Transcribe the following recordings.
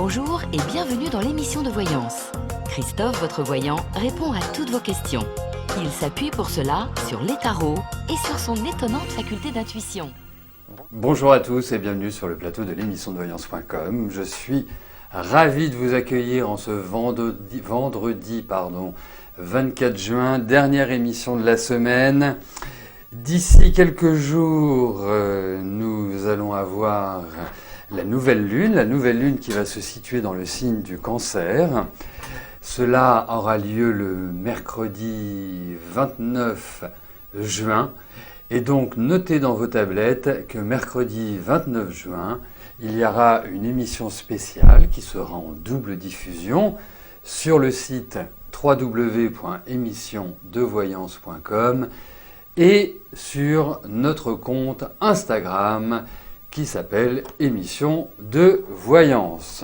Bonjour et bienvenue dans l'émission de voyance. Christophe, votre voyant, répond à toutes vos questions. Il s'appuie pour cela sur les tarots et sur son étonnante faculté d'intuition. Bonjour à tous et bienvenue sur le plateau de l'émission de voyance.com. Je suis ravi de vous accueillir en ce vendredi 24 juin, dernière émission de la semaine. D'ici quelques jours, nous allons avoir la nouvelle lune qui va se situer dans le signe du Cancer. Cela aura lieu le mercredi 29 juin. Et donc, notez dans vos tablettes que mercredi 29 juin, il y aura une émission spéciale qui sera en double diffusion sur le site www.émissiondevoyance.com et sur notre compte Instagram qui s'appelle Émission de Voyance.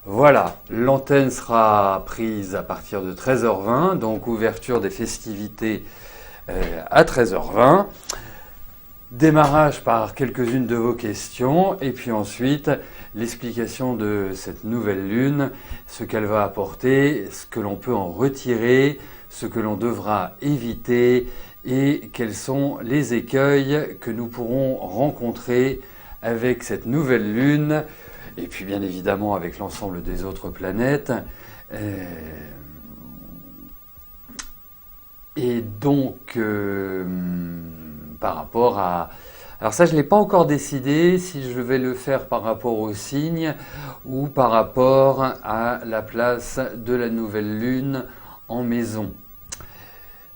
Voilà, l'antenne sera prise à partir de 13h20, donc ouverture des festivités à 13h20. Démarrage par quelques-unes de vos questions et puis ensuite l'explication de cette nouvelle lune, ce qu'elle va apporter, ce que l'on peut en retirer, ce que l'on devra éviter et quels sont les écueils que nous pourrons rencontrer avec cette nouvelle lune et puis bien évidemment avec l'ensemble des autres planètes. Et donc, par rapport à... Alors ça, je ne l'ai pas encore décidé si je vais le faire par rapport aux signes ou par rapport à la place de la nouvelle lune en maison.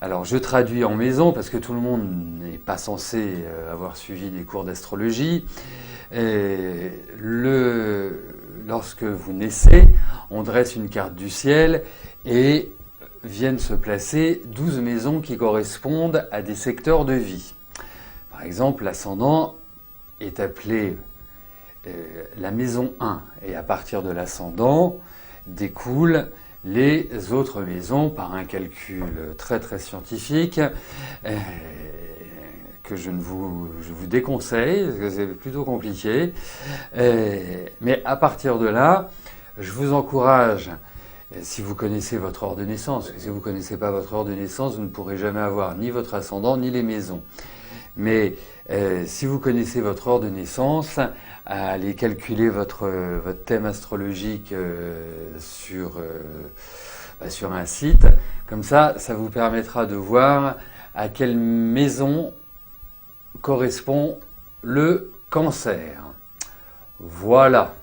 Alors, je traduis en maison parce que tout le monde n'est pas censé avoir suivi des cours d'astrologie. Lorsque vous naissez, on dresse une carte du ciel et viennent se placer 12 maisons qui correspondent à des secteurs de vie. Par exemple, l'ascendant est appelé la maison 1 et à partir de l'ascendant découlent les autres maisons par un calcul très très scientifique que je vous déconseille parce que c'est plutôt compliqué. Mais à partir de là, je vous encourage, si vous connaissez votre heure de naissance, si vous ne connaissez pas votre heure de naissance, vous ne pourrez jamais avoir ni votre ascendant ni les maisons. Mais si vous connaissez votre heure de naissance, allez calculer votre thème astrologique sur un site. Comme ça vous permettra de voir à quelle maison correspond le Cancer. Voilà.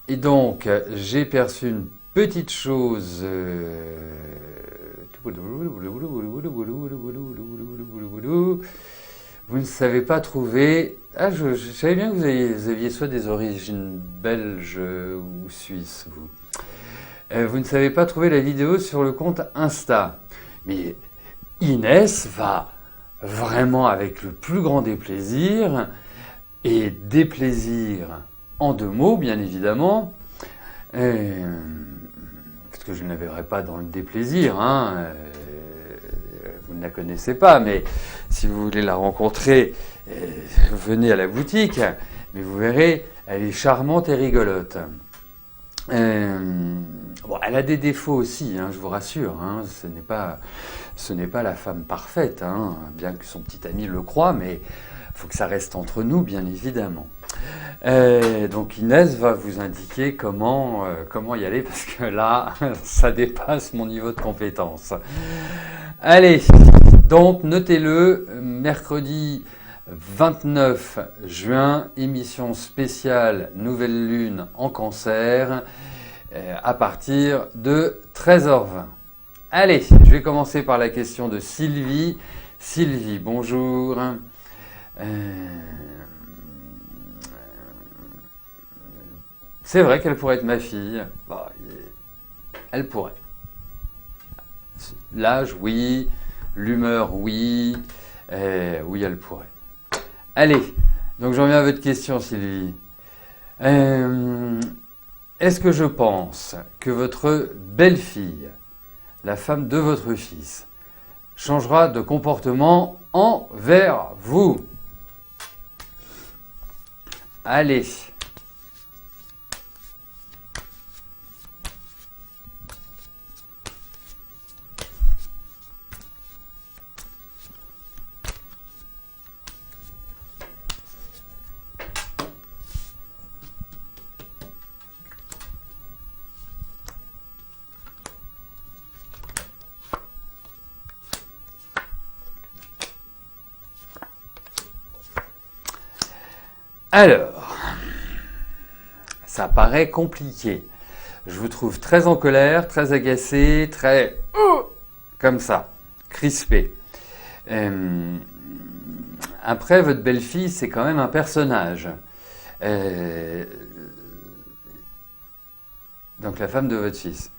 Et donc, j'ai perçu une petite chose. Vous ne savez pas trouver... Ah, je savais bien que vous aviez soit des origines belges ou suisses, vous. Vous ne savez pas trouver la vidéo sur le compte Insta. Mais Inès va vraiment avec le plus grand des plaisirs, et des plaisirs en deux mots, bien évidemment, parce que je ne la verrai pas dans le déplaisir, vous ne la connaissez pas, mais si vous voulez la rencontrer, venez à la boutique, mais vous verrez, elle est charmante et rigolote. Bon, elle a des défauts aussi, je vous rassure, ce n'est pas la femme parfaite, bien que son petit ami le croie, mais il faut que ça reste entre nous, bien évidemment. Donc Inès va vous indiquer comment y aller, parce que là, ça dépasse mon niveau de compétence. Allez, donc notez-le, mercredi 29 juin, émission spéciale Nouvelle Lune en Cancer, à partir de 13h20. Allez, je vais commencer par la question de Sylvie. Sylvie, bonjour. C'est vrai qu'elle pourrait être ma fille. Elle pourrait. L'âge, oui. L'humeur, oui. Oui, elle pourrait. Allez, donc j'en viens à votre question, Sylvie. Est-ce que je pense que votre belle-fille, la femme de votre fils, changera de comportement envers vous? Allez. Alors, ça paraît compliqué. Je vous trouve très en colère, très agacé, très comme ça, crispé. Après, votre belle-fille, c'est quand même un personnage. Donc la femme de votre fils.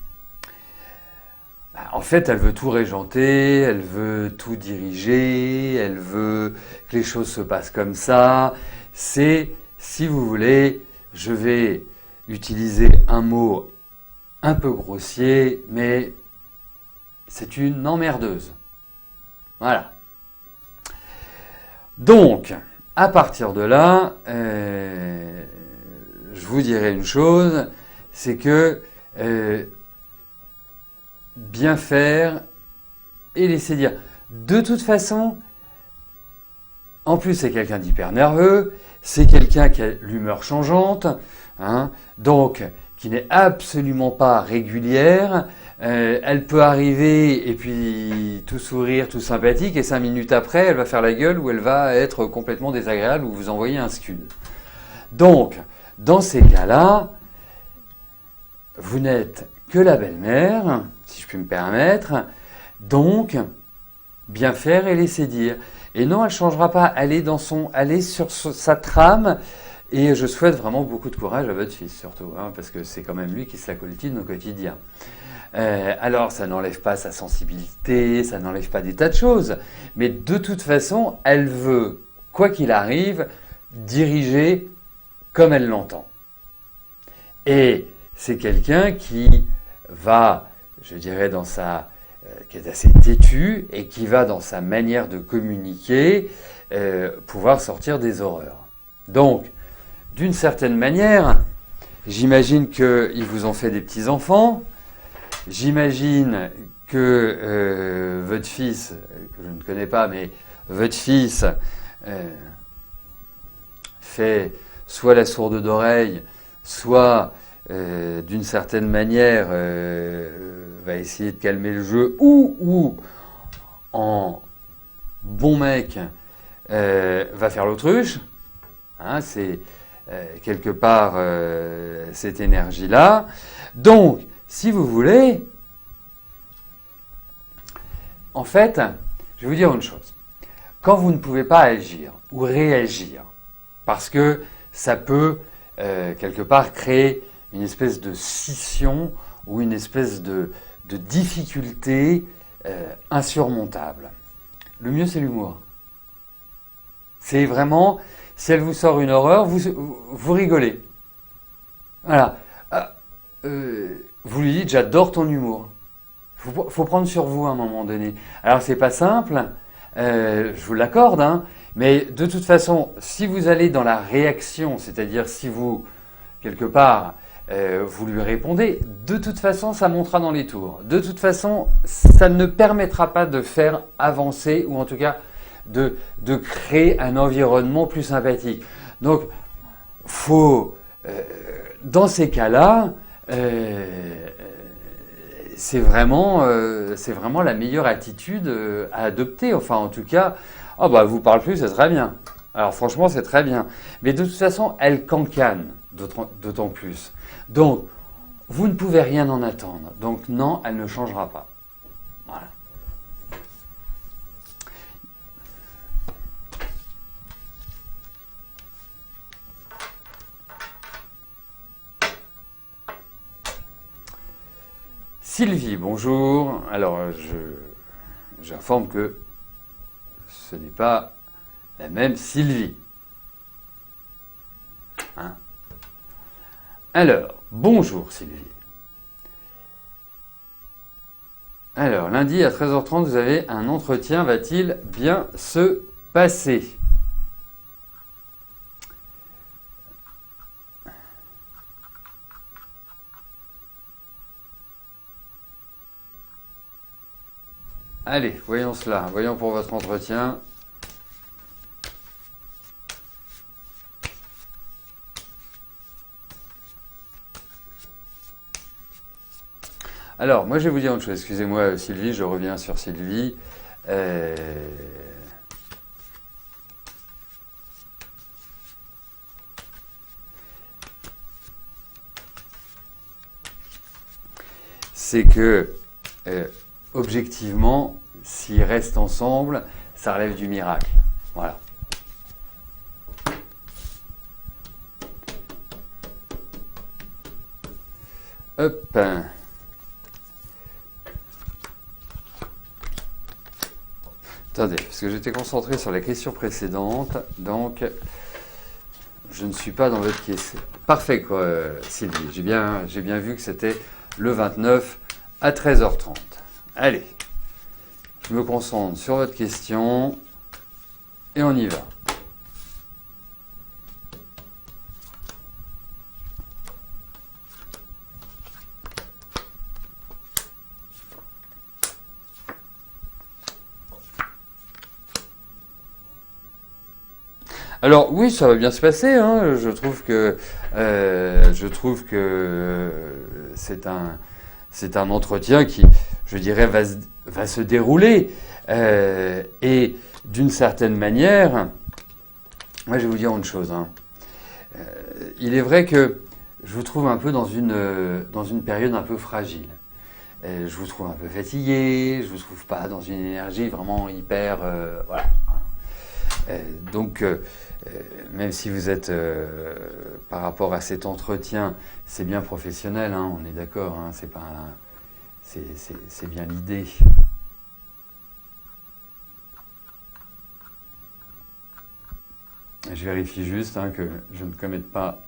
En fait, elle veut tout régenter, elle veut tout diriger, elle veut que les choses se passent comme ça. C'est, si vous voulez, je vais utiliser un mot un peu grossier, mais c'est une emmerdeuse. Voilà. Donc, à partir de là, je vous dirai une chose, c'est que bien faire et laisser dire. De toute façon, en plus c'est quelqu'un d'hyper nerveux, c'est quelqu'un qui a l'humeur changeante, hein, donc qui n'est absolument pas régulière. Elle peut arriver et puis tout sourire, tout sympathique, et 5 minutes après, elle va faire la gueule ou elle va être complètement désagréable ou vous envoyer un scud. Donc, dans ces cas-là, vous n'êtes que la belle-mère, si je puis me permettre, donc bien faire et laisser dire. Et non, elle ne changera pas, elle est sur sa trame, et je souhaite vraiment beaucoup de courage à votre fils surtout, hein, parce que c'est quand même lui qui se la coltine au quotidien. Alors, ça n'enlève pas sa sensibilité, ça n'enlève pas des tas de choses, mais de toute façon, elle veut, quoi qu'il arrive, diriger comme elle l'entend. Et c'est quelqu'un qui va, je dirais, qui est assez têtu et qui va, dans sa manière de communiquer, pouvoir sortir des horreurs. Donc, d'une certaine manière, j'imagine qu'ils vous ont fait des petits-enfants, j'imagine que votre fils, que je ne connais pas, mais votre fils fait soit la sourde d'oreille, soit d'une certaine manière va essayer de calmer le jeu, ou en bon mec va faire l'autruche, hein, c'est quelque part cette énergie-là. Donc, si vous voulez, en fait, je vais vous dire une chose. Quand vous ne pouvez pas agir ou réagir, parce que ça peut quelque part créer une espèce de scission ou une espèce de difficulté insurmontable. Le mieux, c'est l'humour. C'est vraiment, si elle vous sort une horreur, vous rigolez. Voilà. Vous lui dites, j'adore ton humour. Faut prendre sur vous à un moment donné. Alors, c'est pas simple, je vous l'accorde, hein, mais de toute façon, si vous allez dans la réaction, c'est-à-dire si vous, quelque part, vous lui répondez, de toute façon, ça montera dans les tours. De toute façon, ça ne permettra pas de faire avancer, ou en tout cas de créer un environnement plus sympathique. Donc, dans ces cas-là, c'est vraiment la meilleure attitude à adopter. Enfin, en tout cas, elle vous parle plus, c'est très bien. Alors franchement, c'est très bien. Mais de toute façon, elle cancane d'autant plus. Donc, vous ne pouvez rien en attendre. Donc non, elle ne changera pas. Voilà. Sylvie, bonjour. Alors, j'informe que ce n'est pas la même Sylvie. Hein? Alors, bonjour Sylvie. Alors, lundi à 13h30, vous avez un entretien. Va-t-il bien se passer ? Allez, voyons cela. Voyons pour votre entretien. Alors, moi je vais vous dire une chose. Excusez-moi Sylvie, je reviens sur Sylvie. c'est que, objectivement, s'ils restent ensemble, ça relève du miracle. Voilà. Hop. Attendez, parce que j'étais concentré sur la question précédente, donc je ne suis pas dans votre question. Parfait, quoi, Sylvie. J'ai bien vu que c'était le 29 à 13h30. Allez, je me concentre sur votre question et on y va. Alors oui, ça va bien se passer. Hein. Je trouve que c'est un entretien qui, je dirais, va se dérouler. Et d'une certaine manière, moi je vais vous dire une chose. Hein. Il est vrai que je vous trouve un peu dans une période un peu fragile. Je vous trouve un peu fatigué, je vous trouve pas dans une énergie vraiment hyper... voilà. Donc, même si vous êtes, par rapport à cet entretien, c'est bien professionnel, hein, on est d'accord, hein, c'est bien l'idée. Je vérifie juste hein, que je ne commette pas...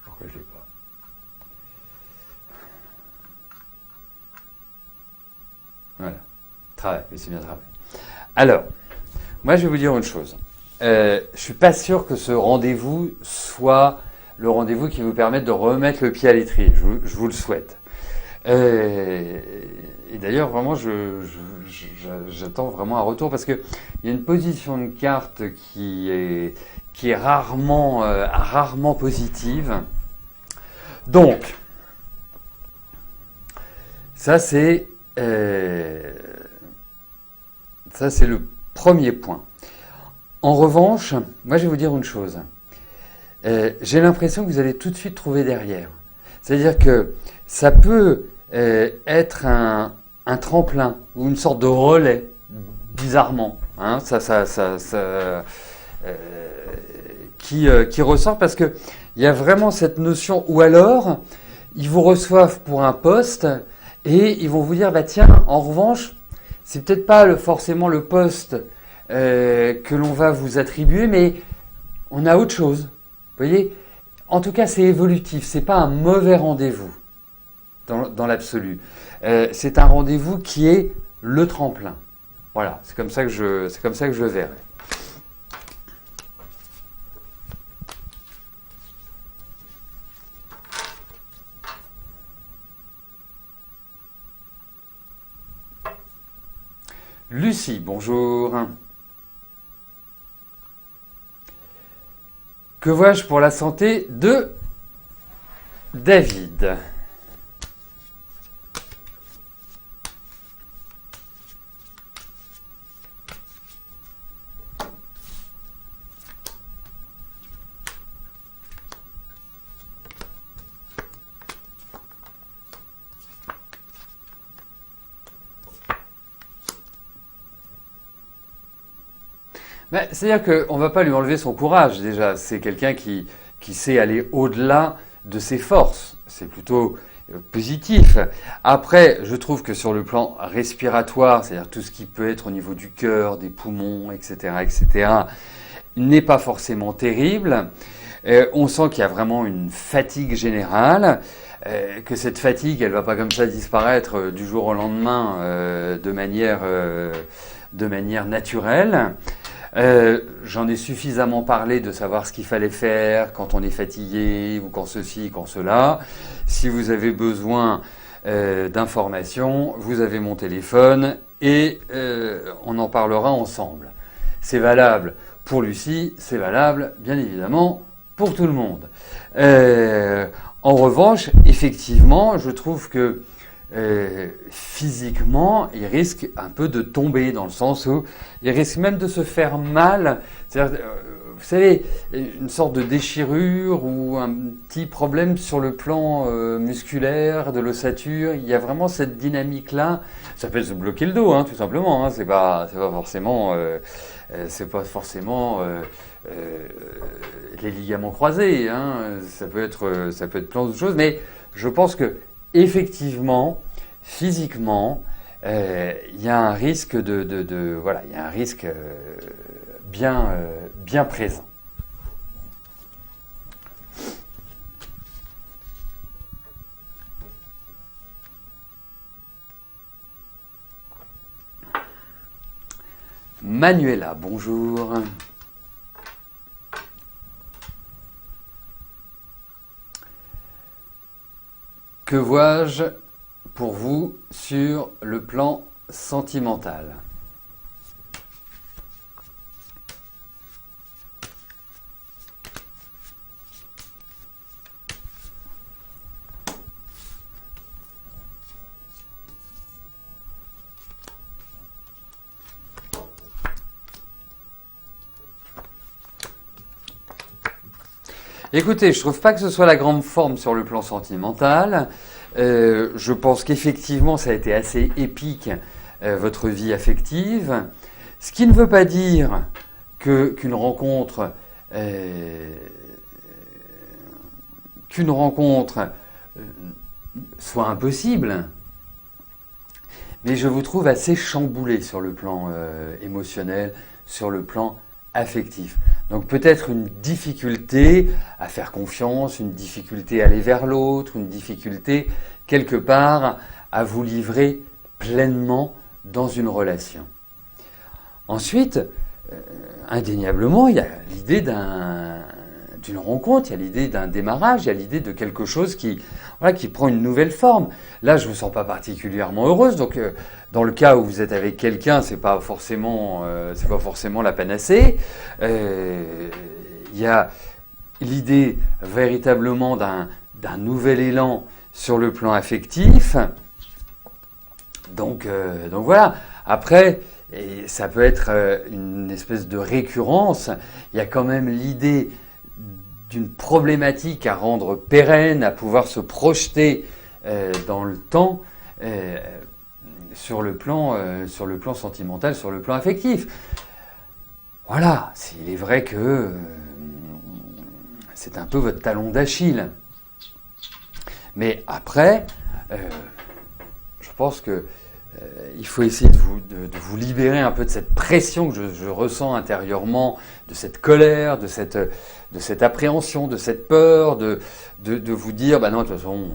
Pourquoi je ne l'ai pas? Voilà. Travail, mais c'est bien travail. Alors, moi je vais vous dire une chose. Je ne suis pas sûr que ce rendez-vous soit le rendez-vous qui vous permette de remettre le pied à l'étrier. Je vous le souhaite. Et d'ailleurs, vraiment, j'attends vraiment un retour parce qu'il y a une position de carte qui est rarement positive. Donc, ça c'est le premier point. En revanche, moi je vais vous dire une chose. J'ai l'impression que vous allez tout de suite trouver derrière. C'est-à-dire que ça peut être un tremplin ou une sorte de relais, bizarrement, hein, qui ressort parce qu'il y a vraiment cette notion, ou alors ils vous reçoivent pour un poste et ils vont vous dire, bah tiens, en revanche, c'est peut-être pas forcément le poste que l'on va vous attribuer, mais on a autre chose. Vous voyez, en tout cas, c'est évolutif. C'est pas un mauvais rendez-vous dans l'absolu. C'est un rendez-vous qui est le tremplin. Voilà, c'est comme ça que je verrai. Lucie, bonjour. Que vois-je pour la santé de David ? C'est-à-dire qu'on ne va pas lui enlever son courage déjà. C'est quelqu'un qui sait aller au-delà de ses forces. C'est plutôt positif. Après, je trouve que sur le plan respiratoire, c'est-à-dire tout ce qui peut être au niveau du cœur, des poumons, etc., n'est pas forcément terrible. On sent qu'il y a vraiment une fatigue générale, que cette fatigue, elle ne va pas comme ça disparaître du jour au lendemain de manière naturelle. J'en ai suffisamment parlé de savoir ce qu'il fallait faire quand on est fatigué ou quand ceci, quand cela. Si vous avez besoin d'informations, vous avez mon téléphone et on en parlera ensemble. C'est valable pour Lucie, c'est valable bien évidemment pour tout le monde. En revanche, effectivement, je trouve que physiquement, il risque un peu de tomber, dans le sens où il risque même de se faire mal. C'est-à-dire, vous savez, une sorte de déchirure ou un petit problème sur le plan musculaire, de l'ossature. Il y a vraiment cette dynamique-là. Ça peut se bloquer le dos, hein, tout simplement. Hein. C'est pas forcément les ligaments croisés. Hein. Ça peut être plein d'autres choses. Mais je pense que effectivement, physiquement, il y a un risque voilà, il y a un risque bien présent. Manuela, bonjour. Que vois-je pour vous sur le plan sentimental ? Écoutez, je trouve pas que ce soit la grande forme sur le plan sentimental. Je pense qu'effectivement, ça a été assez épique, votre vie affective. Ce qui ne veut pas dire qu'une rencontre soit impossible. Mais je vous trouve assez chamboulé sur le plan émotionnel, sur le plan affectif. Donc peut-être une difficulté à faire confiance, une difficulté à aller vers l'autre, une difficulté quelque part à vous livrer pleinement dans une relation. Ensuite, indéniablement, il y a l'idée d'une rencontre, il y a l'idée d'un démarrage, il y a l'idée de quelque chose qui prend une nouvelle forme. Là, je ne me sens pas particulièrement heureuse, donc dans le cas où vous êtes avec quelqu'un, c'est pas forcément la panacée. Il y a l'idée véritablement d'un nouvel élan sur le plan affectif. Donc voilà. Après, et ça peut être une espèce de récurrence. Il y a quand même l'idée d'une problématique à rendre pérenne, à pouvoir se projeter dans le temps sur le plan sentimental, sur le plan affectif. Voilà, il est vrai que c'est un peu votre talon d'Achille. Mais après, je pense que il faut essayer de vous libérer un peu de cette pression que je ressens intérieurement, de cette colère, de cette appréhension, de cette peur, de vous dire, bah non, de toute façon,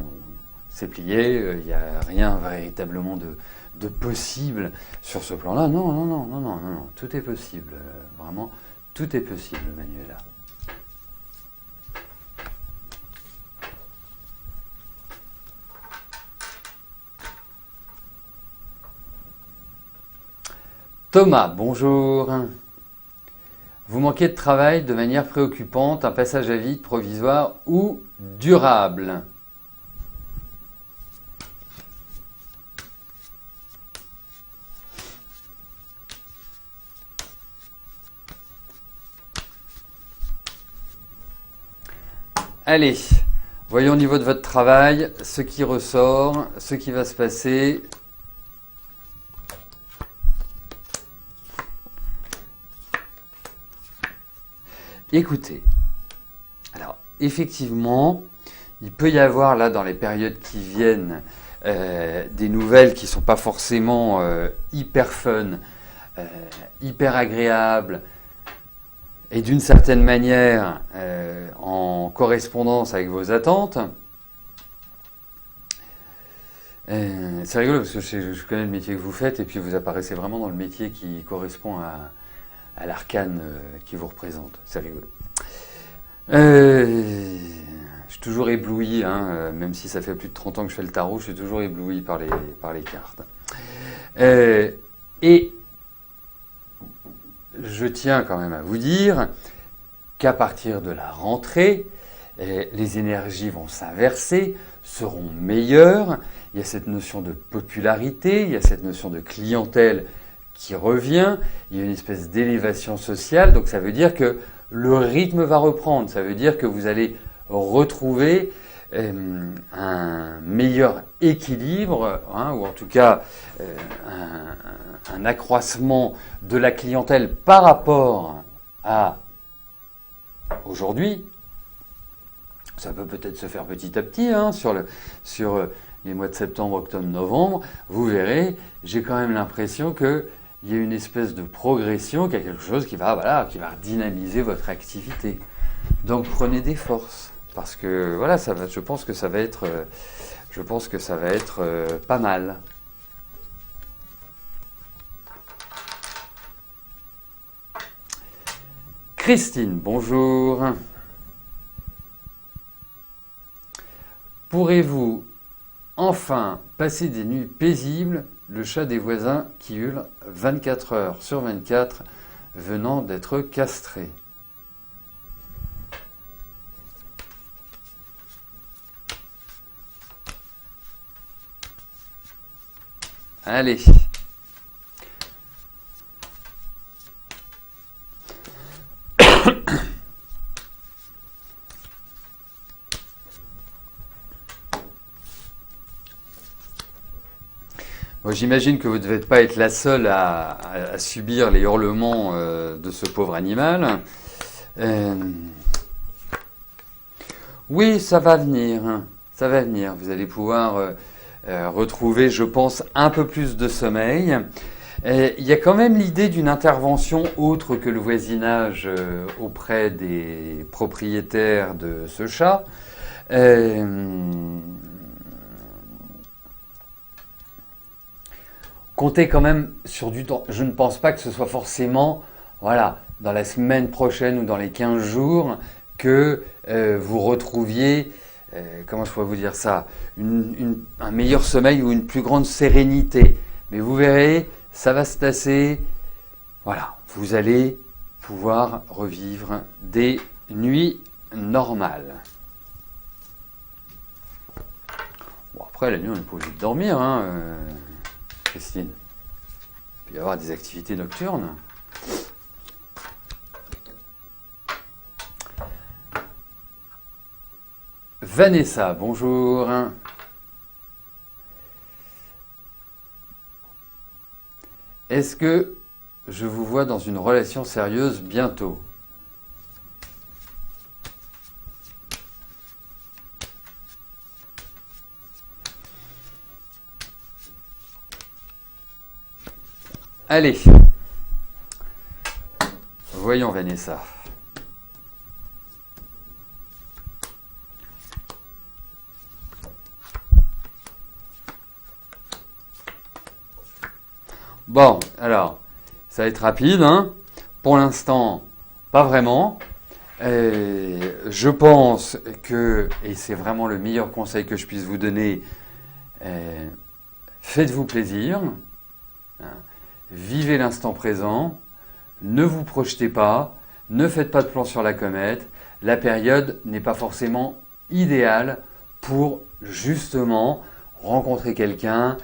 c'est plié, il n'y a rien véritablement de possible sur ce plan-là. Non, tout est possible, vraiment, tout est possible, Manuela. Thomas, bonjour. Vous manquez de travail de manière préoccupante, un passage à vide provisoire ou durable. Allez, voyons au niveau de votre travail ce qui ressort, ce qui va se passer. Écoutez, alors effectivement, il peut y avoir là dans les périodes qui viennent des nouvelles qui ne sont pas forcément hyper fun, hyper agréables et d'une certaine manière en correspondance avec vos attentes. C'est rigolo parce que je connais le métier que vous faites et puis vous apparaissez vraiment dans le métier qui correspond à l'arcane qui vous représente. C'est rigolo. Je suis toujours ébloui, hein, même si ça fait plus de 30 ans que je fais le tarot, je suis toujours ébloui par les cartes. Et je tiens quand même à vous dire qu'à partir de la rentrée, les énergies vont s'inverser, seront meilleures. Il y a cette notion de popularité, il y a cette notion de clientèle qui revient, il y a une espèce d'élévation sociale, donc ça veut dire que le rythme va reprendre, ça veut dire que vous allez retrouver un meilleur équilibre, hein, ou en tout cas un accroissement de la clientèle par rapport à aujourd'hui. Ça peut peut-être se faire petit à petit hein, sur les mois de septembre, octobre, novembre. Vous verrez, j'ai quand même l'impression qu'il y a une espèce de progression, qu'il y a quelque chose qui va dynamiser votre activité. Donc prenez des forces, parce que voilà, je pense que ça va être pas mal. Christine, bonjour. Pourrez-vous enfin passer des nuits paisibles, le chat des voisins qui hurle 24 heures sur 24 venant d'être castré? Allez. Bon, j'imagine que vous ne devez pas être la seule à subir les hurlements de ce pauvre animal. Oui, ça va venir. Ça va venir. Vous allez pouvoir retrouver, je pense, un peu plus de sommeil. Il y a quand même l'idée d'une intervention autre que le voisinage auprès des propriétaires de ce chat. Comptez quand même sur du temps. Je ne pense pas que ce soit forcément, voilà, dans la semaine prochaine ou dans les 15 jours que vous retrouviez, comment je pourrais vous dire ça, un meilleur sommeil ou une plus grande sérénité. Mais vous verrez, ça va se tasser. Voilà, vous allez pouvoir revivre des nuits normales. Bon, après, la nuit, on n'est pas obligé de dormir, hein, Christine. Il peut y avoir des activités nocturnes. Vanessa, bonjour. Est-ce que je vous vois dans une relation sérieuse bientôt? Allez, voyons Vanessa. Bon, alors, ça va être rapide, hein. Pour l'instant, pas vraiment. Je pense que, et c'est vraiment le meilleur conseil que je puisse vous donner, faites-vous plaisir. Hein. Vivez l'instant présent, ne vous projetez pas, ne faites pas de plan sur la comète. La période n'est pas forcément idéale pour justement rencontrer quelqu'un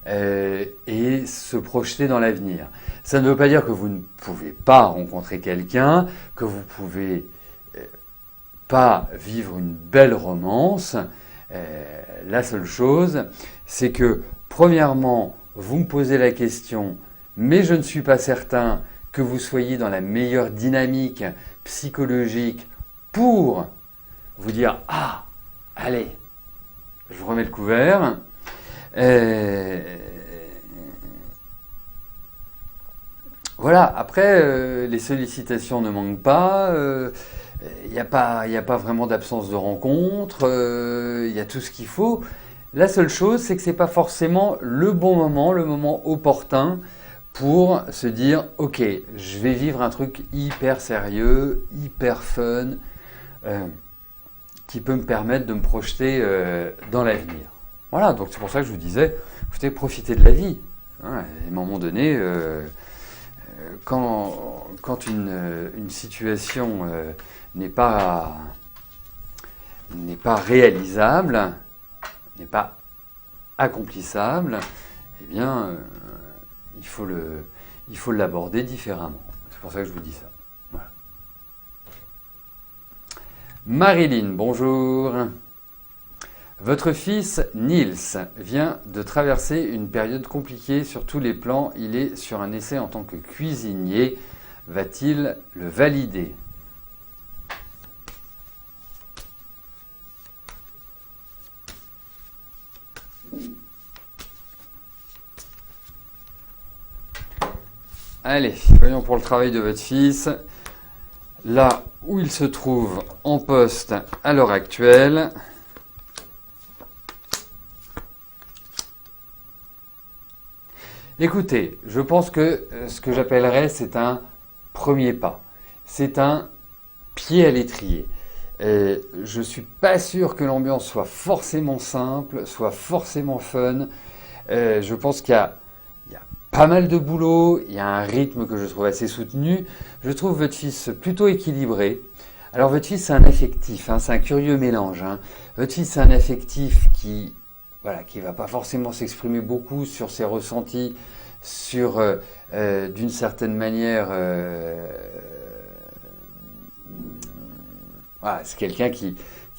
et se projeter dans l'avenir. Ça ne veut pas dire que vous ne pouvez pas rencontrer quelqu'un, que vous ne pouvez pas vivre une belle romance. La seule chose, c'est que premièrement, vous me posez la question mais je ne suis pas certain que vous soyez dans la meilleure dynamique psychologique pour vous dire « Ah, allez, je vous remets le couvert ». Voilà, après, les sollicitations ne manquent pas, il n'y a pas vraiment d'absence de rencontre, il y a tout ce qu'il faut. La seule chose, c'est que ce n'est pas forcément le bon moment, le moment opportun pour se dire « Ok, je vais vivre un truc hyper sérieux, hyper fun, qui peut me permettre de me projeter dans l'avenir. » Voilà, donc c'est pour ça que je vous disais, écoutez, profitez de la vie. Hein, à un moment donné, quand une situation n'est pas n'est pas réalisable, n'est pas accomplissable, eh bien, il faut l'aborder différemment. C'est pour ça que je vous dis ça. Voilà. Marilyn, bonjour. Votre fils Niels vient de traverser une période compliquée sur tous les plans. Il est sur un essai en tant que cuisinier. Va-t-il le valider ? Allez, voyons pour le travail de votre fils. Là où il se trouve en poste à l'heure actuelle. Écoutez, je pense que ce que j'appellerais, c'est un premier pas. C'est un pied à l'étrier. Je ne suis pas sûr que l'ambiance soit forcément simple, soit forcément fun. Je pense qu'il y a pas mal de boulot, il y a un rythme que je trouve assez soutenu. Je trouve votre fils plutôt équilibré. Alors votre fils c'est un affectif, hein, c'est un curieux mélange. Hein. Votre fils c'est un affectif qui va pas forcément s'exprimer beaucoup sur ses ressentis, sur d'une certaine manière, c'est quelqu'un qui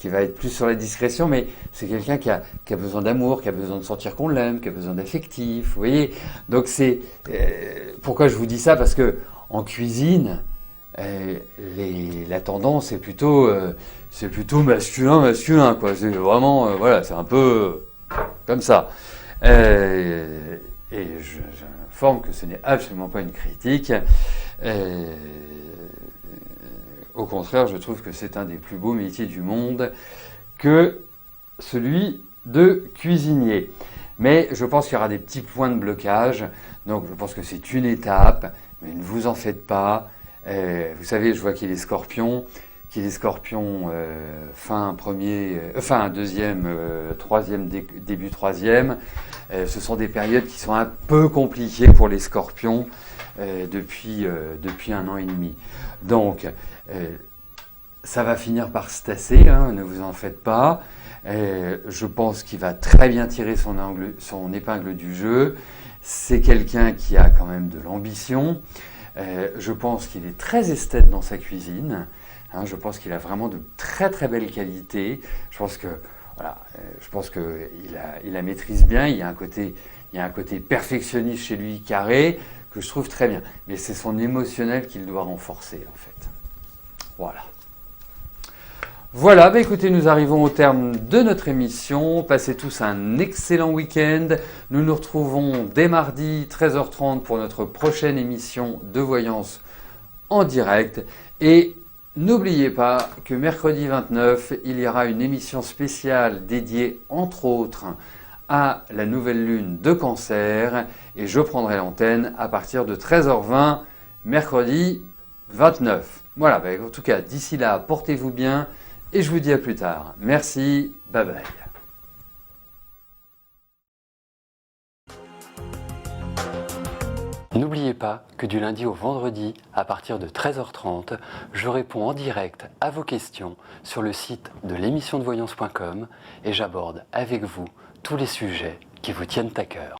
va être plus sur la discrétion, mais c'est quelqu'un qui a besoin d'amour, qui a besoin de sentir qu'on l'aime, qui a besoin d'affectif, vous voyez. Donc c'est pourquoi je vous dis ça, parce que en cuisine, la tendance est plutôt masculin quoi. C'est vraiment c'est un peu comme ça. Et j'informe que ce n'est absolument pas une critique. Au contraire, je trouve que c'est un des plus beaux métiers du monde que celui de cuisinier. Mais je pense qu'il y aura des petits points de blocage. Donc je pense que c'est une étape, mais ne vous en faites pas. Vous savez, je vois qu'il est scorpion. Fin deuxième, troisième, début troisième. Ce sont des périodes qui sont un peu compliquées pour les scorpions depuis 1 an et demi. Donc, ça va finir par se tasser, hein, ne vous en faites pas. Je pense qu'il va très bien tirer son épingle du jeu. C'est quelqu'un qui a quand même de l'ambition. Je pense qu'il est très esthète dans sa cuisine. Hein, je pense qu'il a vraiment de très très belles qualités. Je pense que il la maîtrise bien. Il y a un côté perfectionniste chez lui, carré, que je trouve très bien. Mais c'est son émotionnel qu'il doit renforcer en fait. Voilà, écoutez, nous arrivons au terme de notre émission. Passez tous un excellent week-end. Nous nous retrouvons dès mardi 13h30 pour notre prochaine émission de voyance en direct. Et n'oubliez pas que mercredi 29, il y aura une émission spéciale dédiée entre autres à la nouvelle lune de Cancer. Et je prendrai l'antenne à partir de 13h20 mercredi 29. Voilà, en tout cas, d'ici là, portez-vous bien et je vous dis à plus tard. Merci, bye bye. N'oubliez pas que du lundi au vendredi, à partir de 13h30, je réponds en direct à vos questions sur le site de l'émissiondevoyance.com et j'aborde avec vous tous les sujets qui vous tiennent à cœur.